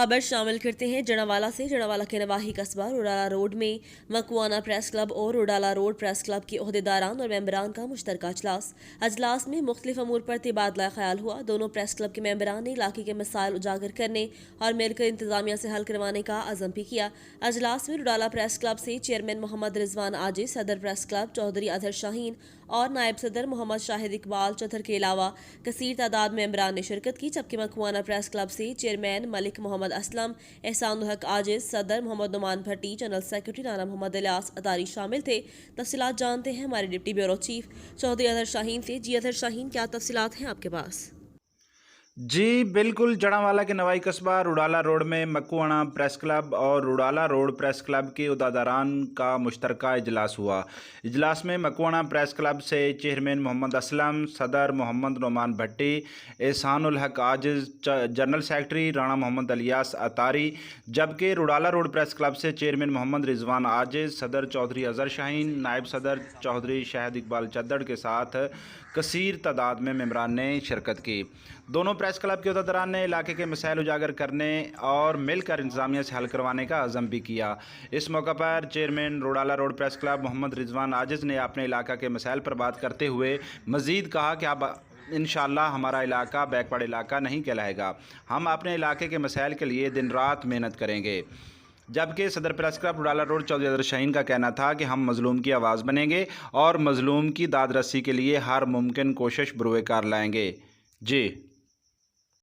खबर शामिल करते हैं जड़ावाला से। जड़ावाला के नवाही कस्बा रुडाला रोड में मकवाना प्रेस क्लब और रुडाला रोड प्रेस क्लब के अहदेदारान और मेंबरान का मुश्तरका अजलास में मुख्तलिफ अमूर पर तबादला ख्याल हुआ। दोनों प्रेस क्लब के मेंबरान ने इलाके के मसाइल उजागर करने और मिलकर इंतजामिया से हल करवाने का अज़म भी किया। अजलास में रुडाला प्रेस क्लब से चेयरमैन मोहम्मद रिजवान आजिज, सदर प्रेस क्लब चौधरी अजहर शाहीन और नायब सदर मोहम्मद शाहिद इकबाल चौधर के अलावा कसीर तादाद में मेंबरान ने शिरकत की। जबकि मकवाना प्रेस क्लब से चेयरमैन मलिक मोहम्मद असलम, एहसानुल हक आजिज, सदर मोहम्मद नुमान भट्टी, जनरल सेक्रेटरी राना मोहम्मद इलियास अतारी शामिल थे। तफसीलात जानते हैं हमारे deputy bureau chief Chaudhry Azhar Shaheen से। जी अजहर शाहीन, क्या तफसीलात हैं आपके पास? जी बिल्कुल, जड़ावाला के नवाई कस्बा रुडाला रोड में मकवाना प्रेस क्लब और रुडाला रोड प्रेस क्लब के अहदेदारान का मुश्तरका इजलास हुआ। इजलास में मकवाना प्रेस क्लब से चेयरमैन मोहम्मद असलम, सदर मोहम्मद नुमान भट्टी, एहसानुल हक आजिज, जनरल सेक्रेटरी राना मोहम्मद इलियास अतारी, जबकि रुडाला रोड प्रेस क्लब से चेयरमैन मोहम्मद रिजवान आजिज, सदर चौधरी अजहर शाहीन, नायब सदर चौधरी शाहिद इकबाल चद्दड़ के साथ कसीर तादाद में मेंबरान ने शिरकत की। दोनों प्रेस क्लब के अहदेदारान ने इलाके के मसाइल उजागर करने और मिलकर इंतजामिया से हल करवाने का अज़म भी किया। इस मौका पर chairman Rudala road press club Mohammad Rizwan Aziz ने अपने इलाका के मसाइल पर बात करते हुए मज़ीद कहा कि अब इंशाअल्लाह हमारा इलाका बैकवर्ड इलाका नहीं कहलाएगा। हम अपने इलाके के मसाइल के लिए दिन रात मेहनत करेंगे। जबकि सदर press club Rudala road Chaudhry Azhar Shaheen का कहना था कि हम मज़लूम की आवाज़ बनेंगे और मज़लूम की दाद रसी के लिए हर मुमकिन कोशिश बरूए कार लाएंगे। जी।